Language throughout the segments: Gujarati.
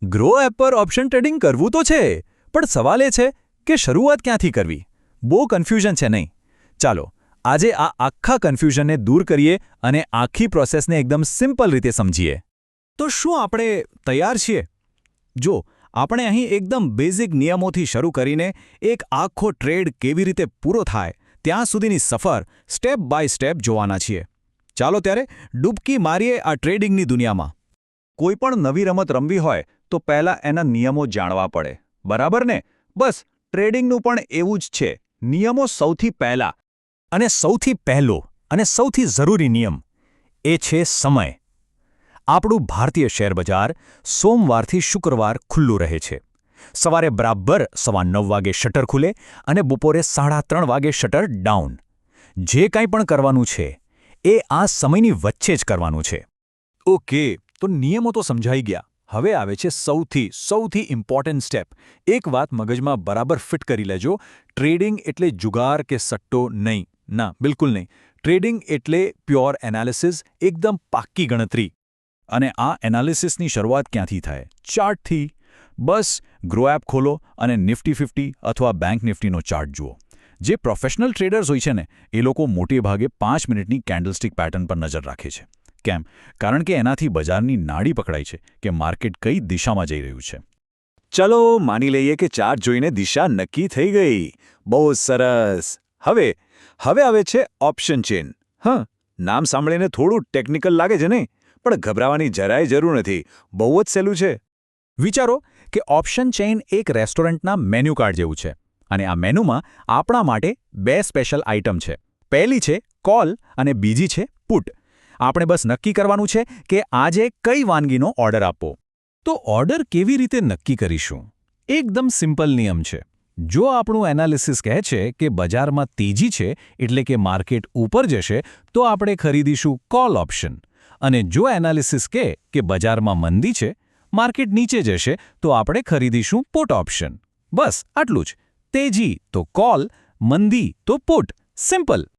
ગ્રો એપ પર ઓપ્શન ટ્રેડિંગ કરવું તો છે, પણ સવાલ એ છે કે શરૂઆત ક્યાંથી કરવી? બહુ કન્ફ્યુઝન છે નહીં? ચાલો આજે આ આખા કન્ફ્યુઝનને દૂર કરીએ અને આખી પ્રોસેસને એકદમ સિમ્પલ રીતે સમજીએ. તો શું આપણે તૈયાર છીએ? જો આપણે અહીં એકદમ બેઝિક નિયમોથી શરૂ કરીને એક આખો ટ્રેડ કેવી રીતે પૂરો થાય ત્યાં સુધીની સફર સ્ટેપ બાય સ્ટેપ જોવાના છીએ. ચાલો ત્યારે ડૂબકી મારીએ આ ટ્રેડિંગની દુનિયામાં. કોઈ પણ નવી રમત રમવી હોય તો પહેલાં એના નિયમો જાણવા પડે, બરાબર ને? બસ ટ્રેડિંગનું પણ એવું જ છે. નિયમો સૌથી પહેલા અને સૌથી પહેલો અને સૌથી જરૂરી નિયમ એ છે સમય. આપણું ભારતીય શેરબજાર સોમવારથી શુક્રવાર ખુલ્લું રહે છે. સવારે બરાબર 9:15 વાગે શટર ખુલે અને બપોરે 3:30 વાગે શટર ડાઉન. જે કંઈ પણ કરવાનું છે એ આ સમયની વચ્ચે જ કરવાનું છે. ઓકે, તો નિયમો તો સમજાઈ ગયા. હવે આવે છે સૌથી ઇમ્પોર્ટન્ટ સ્ટેપ. એક વાત મગજમાં બરાબર ફિટ કરી લેજો. ટ્રેડિંગ એટલે જુગાર કે સટ્ટો નહીં. ના, બિલકુલ નહીં. ટ્રેડિંગ એટલે પ્યોર એનાલિસિસ, એકદમ પાક્કી ગણતરી. અને આ એનાલિસિસની શરૂઆત ક્યાંથી થાય? ચાર્ટથી. બસ ગ્રો એપ ખોલો અને નિફ્ટી 50 અથવા બેંક નિફ્ટીનો ચાર્ટ જુઓ. જે પ્રોફેશનલ ટ્રેડર્સ હોય છે ને, એ લોકો મોટે ભાગે 5 મિનિટની કેન્ડલસ્ટિક પેટર્ન પર નજર રાખે છે. કેમ? કારણ કે એનાથી બજારની નાડી પકડાય છે કે માર્કેટ કઈ દિશામાં જઈ રહ્યું છે. ચલો માની લઈએ કે ચાર્ટ જોઈને દિશા નક્કી થઈ ગઈ. બહુ સરસ. હવે આવે છે ઓપ્શન ચેન. નામ સાંભળીને થોડું ટેકનિકલ લાગે છે નહીં, પણ ગભરાવાની જરાય જરૂર નથી. બહુ જ સહેલું છે. વિચારો કે ઓપ્શન ચેઇન એક રેસ્ટોરન્ટના મેન્યુ કાર્ડ જેવું છે, અને આ મેનુમાં આપણા માટે 2 સ્પેશિયલ આઇટમ છે. પહેલી છે કોલ અને બીજી છે પુટ. આપણે બસ નક્કી કરવાનું છે કે આજે કઈ વાનગીનો ઓર્ડર આપવો. તો ઓર્ડર કેવી રીતે નક્કી કરીશું? એકદમ સિમ્પલ નિયમ છે. જો આપણું એનાલિસિસ કહે છે કે બજારમાં તેજી છે એટલે કે માર્કેટ ઉપર જશે, તો આપણે ખરીદીશું કોલ ઓપ્શન. અને જો એનાલિસિસ કહે કે બજારમાં મંદી છે, માર્કેટ નીચે જશે, તો આપણે ખરીદીશું પુટ ઓપ્શન. બસ આટલું જ. તેજી તો કોલ, મંદી તો પુટ. સિમ્પલ.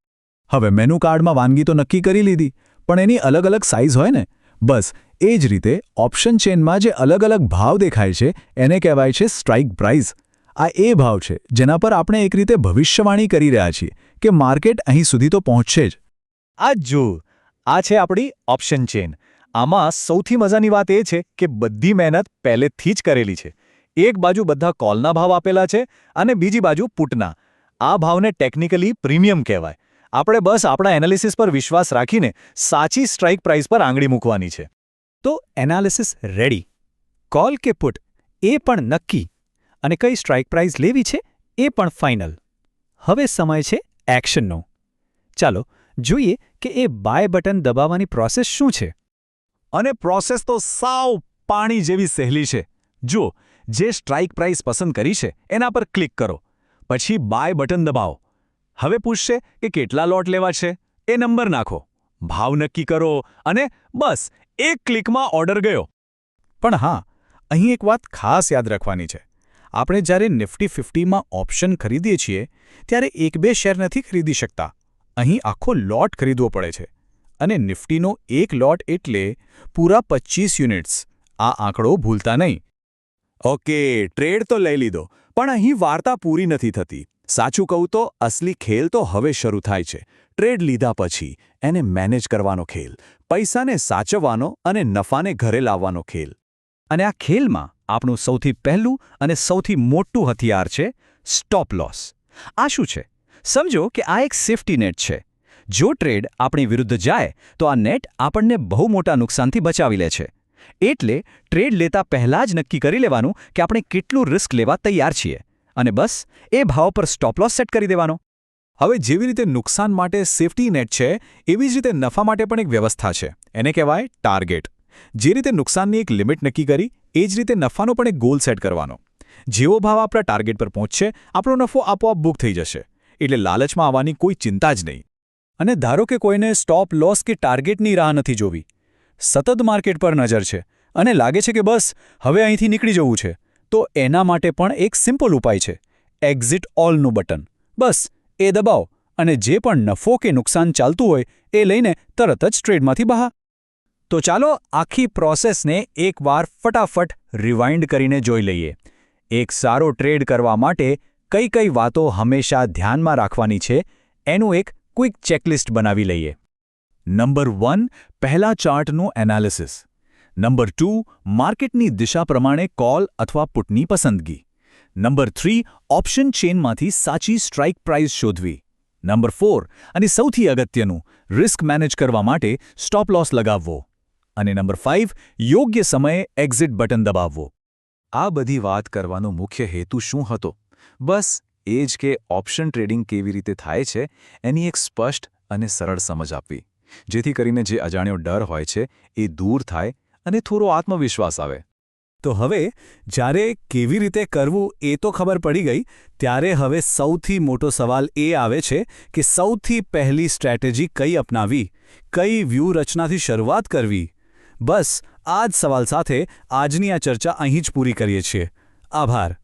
હવે મેનુ કાર્ડમાં વાનગી તો નક્કી કરી લીધી, પણ એની અલગ અલગ સાઇઝ હોય ને? બસ એ જ રીતે ઓપ્શન ચેનમાં જે અલગ અલગ ભાવ દેખાય છે એને કહેવાય છે સ્ટ્રાઇક પ્રાઇસ. આ એ ભાવ છે જેના પર આપણે એક રીતે ભવિષ્યવાણી કરી રહ્યા છીએ કે માર્કેટ અહીં સુધી તો પહોંચશે જ. આ જો આ છે આપણી ઓપ્શન ચેન. આમાં સૌથી મજાની વાત એ છે કે બધી મહેનત પહેલેથી જ કરેલી છે. એક બાજુ બધા કોલના ભાવ આપેલા છે અને બીજી બાજુ પુટના. આ ભાવને ટેકનિકલી પ્રીમિયમ કહેવાય. આપણે બસ આપણા એનાલિસિસ પર વિશ્વાસ રાખીને સાચી સ્ટ્રાઇક પ્રાઇસ પર આંગળી મૂકવાની છે. તો એનાલિસિસ રેડી. કોલ કે પુટ એ પણ નક્કી. અને કઈ સ્ટ્રાઇક પ્રાઇસ લેવી છે એ પણ ફાઇનલ. હવે સમય છે એક્શનનો. ચાલો જોઈએ કે એ બાય બટન દબાવવાની પ્રોસેસ શું છે. અને પ્રોસેસ તો સાવ પાણી જેવી સહેલી છે. જો જે સ્ટ્રાઇક પ્રાઇસ પસંદ કરી છે એના પર ક્લિક કરો, પછી બાય બટન દબાવો. હવે પૂછશે કે કેટલા લોટ લેવા છે, એ નંબર નાખો, ભાવ નક્કી કરો અને બસ એક ક્લિકમાં ઓર્ડર ગયો. પણ હા, અહીં એક વાત ખાસ યાદ રાખવાની છે. આપણે જ્યારે નિફ્ટી 50માં ઓપ્શન ખરીદીએ છીએ ત્યારે 1-2 શેર નથી ખરીદી શકતા. અહીં આખો લોટ ખરીદવો પડે છે. અને નિફ્ટીનો એક લોટ એટલે પૂરા 25 યુનિટ્સ. આ આંકડો ભૂલતા નહીં. ઓકે, ટ્રેડ તો લઈ લીધો, પણ અહીં વાર્તા પૂરી નથી થતી. સાચું કહું તો અસલી ખેલ તો હવે શરૂ થાય છે. ટ્રેડ લીધા પછી એને મેનેજ કરવાનો ખેલ, પૈસાને સાચવવાનો અને નફાને ઘરે લાવવાનો ખેલ. અને આ ખેલમાં આપણું સૌથી પહેલું અને સૌથી મોટું હથિયાર છે સ્ટોપ લોસ. આ શું છે? સમજો કે આ એક સેફ્ટી નેટ છે. જો ટ્રેડ આપણી વિરુદ્ધ જાય તો આ નેટ આપણને બહુ મોટા નુકસાનથી બચાવી લે છે. એટલે ટ્રેડ લેતા પહેલાં જ નક્કી કરી લેવાનું કે આપણે કેટલું રિસ્ક લેવા તૈયાર છીએ. અને બસ એ ભાવ પર સ્ટોપ લોસ સેટ કરી દેવાનો. હવે જેવી રીતે નુકસાન માટે સેફ્ટી નેટ છે, એવી જ રીતે નફા માટે પણ એક વ્યવસ્થા છે. એને કહેવાય ટાર્ગેટ. જે રીતે નુકસાનની એક લિમિટ નક્કી કરી, એ જ રીતે નફાનો પણ એક ગોલ સેટ કરવાનો. જેવો ભાવ આપણા ટાર્ગેટ પર પહોંચશે, આપણો નફો આપોઆપ બુક થઈ જશે. એટલે લાલચમાં આવવાની કોઈ ચિંતા જ નહીં. અને ધારો કે કોઈને સ્ટોપ લોસ કે ટાર્ગેટની રાહ નથી જોવી. સતત માર્કેટ પર નજર છે અને લાગે છે કે બસ હવે અહીંથી નીકળી જવું છે, તો એના માટે પણ એક સિમ્પલ ઉપાય છે. Exit ઓલનું button. બસ એ દબાવો અને જે પણ નફો કે નુકસાન ચાલતું હોય એ લઈને તરત જ ટ્રેડમાંથી બહાર. તો ચાલો આખી પ્રોસેસને એકવાર ફટાફટ રિવાઇન્ડ કરીને જોઈ લઈએ. એક સારો ટ્રેડ કરવા માટે કઈ કઈ વાતો હંમેશા ધ્યાનમાં રાખવાની છે એનું એક ક્વિક ચેકલિસ્ટ બનાવી લઈએ. નંબર 1, પહેલા ચાર્ટનું એનાલિસિસ. નંબર 2, માર્કેટની દિશા પ્રમાણે કોલ અથવા પુટની પસંદગી. નંબર 3, ઓપ્શન ચેનમાંથી સાચી સ્ટ્રાઇક પ્રાઇસ શોધવી. નંબર 4, અને સૌથી અગત્યનું, રિસ્ક મેનેજ કરવા માટે સ્ટોપ લોસ લગાવવો. અને નંબર 5, યોગ્ય સમયે એક્ઝિટ બટન દબાવવો. આ બધી વાત કરવાનો મુખ્ય હેતુ શું હતો? બસ એ જ કે ઓપ્શન ટ્રેડિંગ કેવી રીતે થાય છે એની એક સ્પષ્ટ અને સરળ સમજ આપવી, જેથી કરીને જે અજાણ્યો ડર હોય છે એ દૂર થાય અને થોડો આત્મવિશ્વાસ આવે. તો હવે જ્યારે કેવી રીતે કરવું એ તો ખબર પડી ગઈ, ત્યારે હવે સૌથી મોટો સવાલ એ આવે છે કે સૌથી પહેલી સ્ટ્રેટેજી કઈ અપનાવી, કઈ વ્યૂહરચનાથી શરૂઆત કરવી. બસ આ જ સવાલ સાથે આજની આ ચર્ચા અહીં જ પૂરી કરીએ છીએ. આભાર.